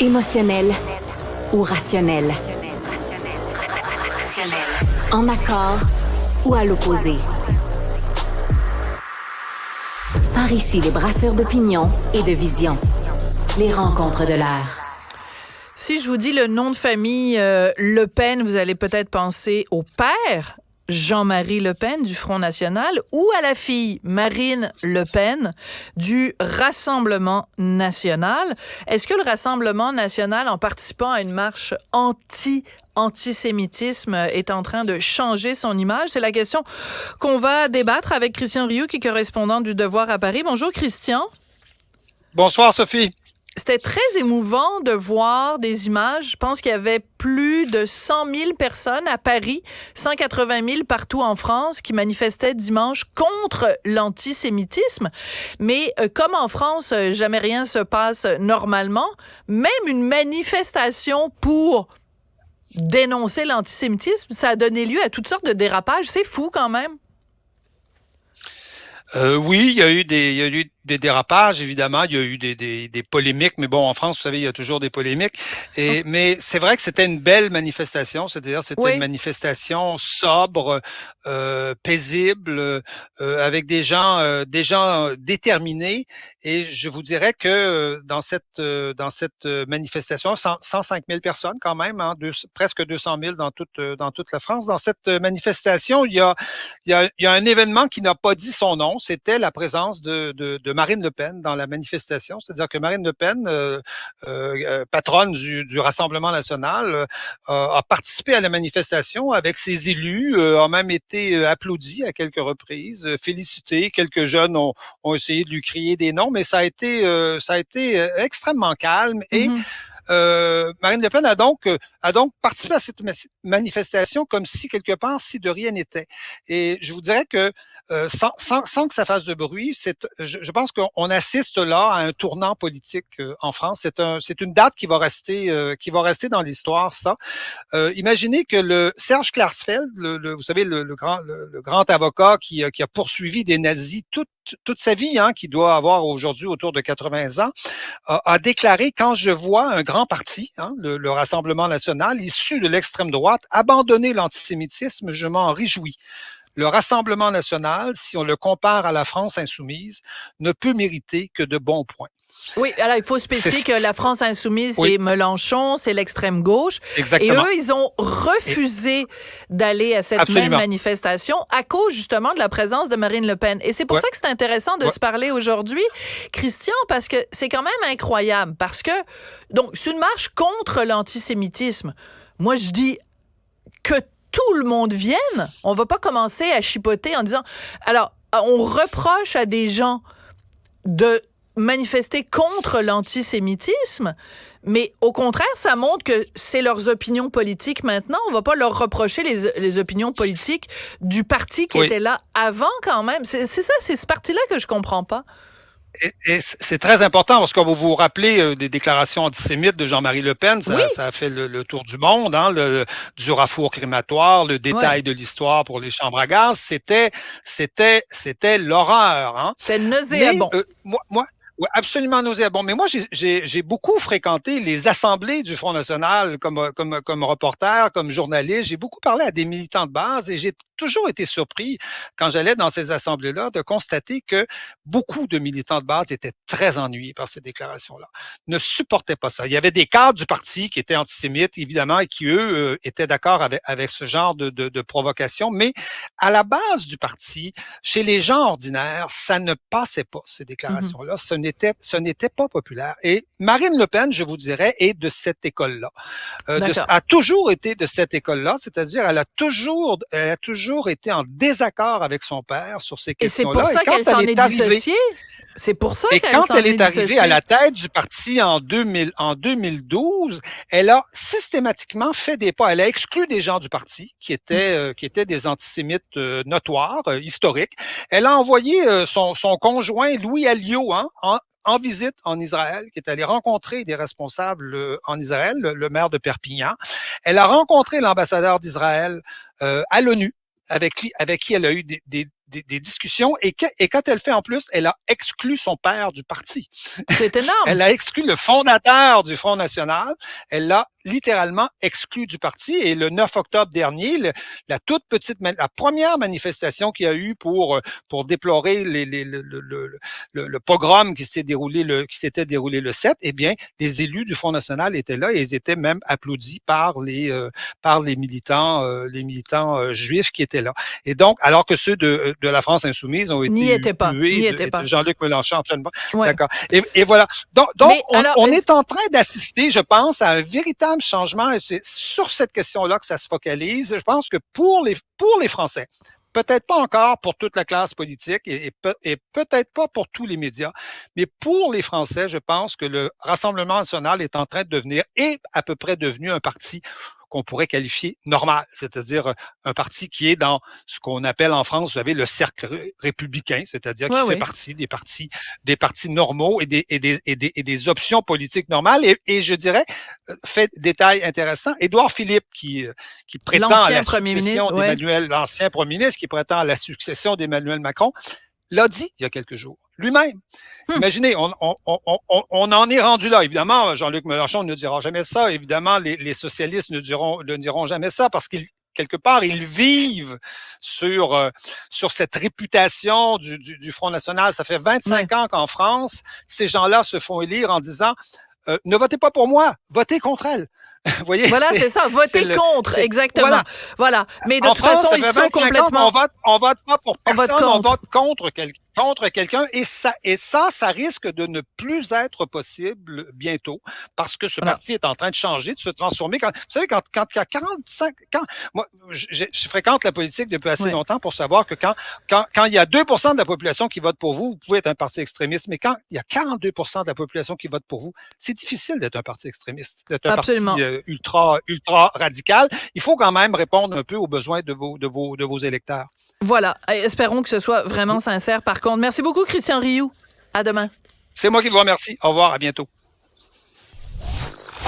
Émotionnel ou rationnel? En accord ou à l'opposé? Par ici, les brasseurs d'opinion et de vision. Les rencontres de l'air. Si je vous dis le nom de famille Le Pen, vous allez peut-être penser au père, Jean-Marie Le Pen du Front National, ou à la fille, Marine Le Pen du Rassemblement National. Est-ce que le Rassemblement National, en participant à une marche antisémitisme, est en train de changer son image? C'est la question qu'on va débattre avec Christian Rioux, qui est correspondant du Devoir à Paris. Bonjour Christian. Bonsoir Sophie. C'était très émouvant de voir des images. Je pense qu'il y avait plus de 100 000 personnes à Paris, 180 000 partout en France qui manifestaient dimanche contre l'antisémitisme. Mais comme en France, jamais rien se passe normalement, même une manifestation pour dénoncer l'antisémitisme, ça a donné lieu à toutes sortes de dérapages. C'est fou quand même. Oui, il y a eu des dérapages, évidemment. Il y a eu des polémiques, mais bon, en France, vous savez, il y a toujours des polémiques. Mais c'est vrai que c'était une belle manifestation, c'est-à-dire c'était une manifestation sobre, paisible, avec des gens déterminés. Et je vous dirais que dans cette manifestation, 105 000 personnes quand même, hein, presque 200 000 dans toute la France. Dans cette manifestation, il y a un événement qui n'a pas dit son nom. C'était la présence de Marine Le Pen dans la manifestation. C'est-à-dire que Marine Le Pen, patronne du Rassemblement national, a participé à la manifestation avec ses élus, a même été applaudie à quelques reprises, félicitée. Quelques jeunes ont essayé de lui crier des noms, mais ça a été extrêmement calme. Et Marine Le Pen a donc participé à cette manifestation comme si, quelque part, si de rien n'était. Et je vous dirais que sans que ça fasse de bruit, je pense qu'on assiste là à un tournant politique en France. C'est une date qui va rester dans l'histoire, ça. Imaginez que le Serge Klarsfeld, vous savez, le grand avocat qui a poursuivi des nazis toute sa vie, hein, qui doit avoir aujourd'hui autour de 80 ans, a déclaré: quand je vois un grand parti, hein, le Rassemblement national, issu de l'extrême droite, abandonner l'antisémitisme, je m'en réjouis. Le Rassemblement national, si on le compare à la France insoumise, ne peut mériter que de bons points. Oui, alors il faut spécifier que la France insoumise, c'est Mélenchon, c'est l'extrême gauche. Exactement. Et eux, ils ont refusé d'aller à cette même manifestation à cause justement de la présence de Marine Le Pen. Et c'est pour ça que c'est intéressant de se parler aujourd'hui, Christian, parce que c'est quand même incroyable. Parce que, donc, c'est une marche contre l'antisémitisme. Moi, je dis que tout le monde vienne. On va pas commencer à chipoter en disant... Alors, on reproche à des gens de manifester contre l'antisémitisme, mais au contraire, ça montre que c'est leurs opinions politiques maintenant. On va pas leur reprocher les opinions politiques du parti qui était là avant quand même. C'est ça, c'est ce parti-là que je comprends pas. Et c'est très important parce que vous vous rappelez des déclarations antisémites de Jean-Marie Le Pen, ça a fait le tour du monde, hein, du rafour crématoire, le détail de l'histoire pour les chambres à gaz, c'était l'horreur. Hein. C'était nauséabond. Moi, oui, absolument nauséabond. Mais moi, j'ai beaucoup fréquenté les assemblées du Front National comme reporter, comme journaliste. J'ai beaucoup parlé à des militants de base et j'ai toujours été surpris quand j'allais dans ces assemblées-là de constater que beaucoup de militants de base étaient très ennuyés par ces déclarations-là, ne supportaient pas ça. Il y avait des cadres du parti qui étaient antisémites, évidemment, et qui, eux, étaient d'accord avec ce genre de provocation. Mais à la base du parti, chez les gens ordinaires, ça ne passait pas, ces déclarations-là. Ce n'était pas populaire. Et Marine Le Pen, je vous dirais, est de cette école-là. A toujours été de cette école-là, c'est-à-dire elle a toujours été en désaccord avec son père sur ces questions-là. Et c'est pour ça qu'elle s'en est dissociée. C'est pour ça qu'elle s'en est dissociée. Et quand elle est arrivée à la tête du parti en 2012, elle a systématiquement fait des pas. Elle a exclu des gens du parti qui étaient des antisémites notoires, historiques. Elle a envoyé son conjoint Louis Alliot, hein, en visite en Israël, qui est allé rencontrer des responsables en Israël, le maire de Perpignan. Elle a rencontré l'ambassadeur d'Israël à l'ONU, avec qui elle a eu des discussions et quand elle fait en plus, elle a exclu son père du parti. C'est énorme. Elle a exclu le fondateur du Front national. Elle l'a littéralement exclu du parti. Et le 9 octobre dernier, la première manifestation qu'il y a eu pour déplorer le pogrom qui s'était déroulé le 7, eh bien, les élus du Front national étaient là et ils étaient même applaudis par les militants juifs qui étaient là. Et donc, alors que ceux de la France insoumise ont été hués de Jean-Luc Mélenchon en pleine. Ouais. D'accord. Et voilà. Donc on est en train d'assister, je pense, à un véritable changement. Et c'est sur cette question-là que ça se focalise. Je pense que pour les Français, peut-être pas encore pour toute la classe politique et peut-être pas pour tous les médias, mais pour les Français, je pense que le Rassemblement national est en train de devenir, et à peu près devenu, un parti qu'on pourrait qualifier normal, c'est-à-dire un parti qui est dans ce qu'on appelle en France, vous savez, le cercle républicain, c'est-à-dire qui fait partie des partis normaux et des options politiques normales. Et je dirais, fait détail intéressant, Édouard Philippe qui prétend à la succession d'Emmanuel, l'ancien premier ministre, qui prétend à la succession d'Emmanuel Macron, l'a dit il y a quelques jours, lui-même. Imaginez, on en est rendu là. Évidemment, Jean-Luc Mélenchon ne dira jamais ça. Évidemment, les socialistes ne diront jamais ça parce qu'ils, quelque part, ils vivent sur cette réputation du Front national. Ça fait 25 ans qu'en France, ces gens-là se font élire en disant ne votez pas pour moi, votez contre elle. Vous voyez, voilà, c'est ça, voter contre, exactement. Voilà. Mais de toute façon, ils sont complètement... On vote pas pour personne, on vote contre quelqu'un, et ça risque de ne plus être possible bientôt, parce que ce parti est en train de changer, de se transformer. Vous savez, quand il y a 45... Moi, je fréquente la politique depuis assez longtemps pour savoir que quand il y a 2% de la population qui vote pour vous, vous pouvez être un parti extrémiste, mais quand il y a 42% de la population qui vote pour vous, c'est difficile d'être un parti extrémiste, d'être un parti ultra radical. Il faut quand même répondre un peu aux besoins de vos électeurs. Voilà. Espérons que ce soit vraiment sincère. Par contre, merci beaucoup, Christian Rioux. À demain. C'est moi qui vous remercie. Au revoir. À bientôt.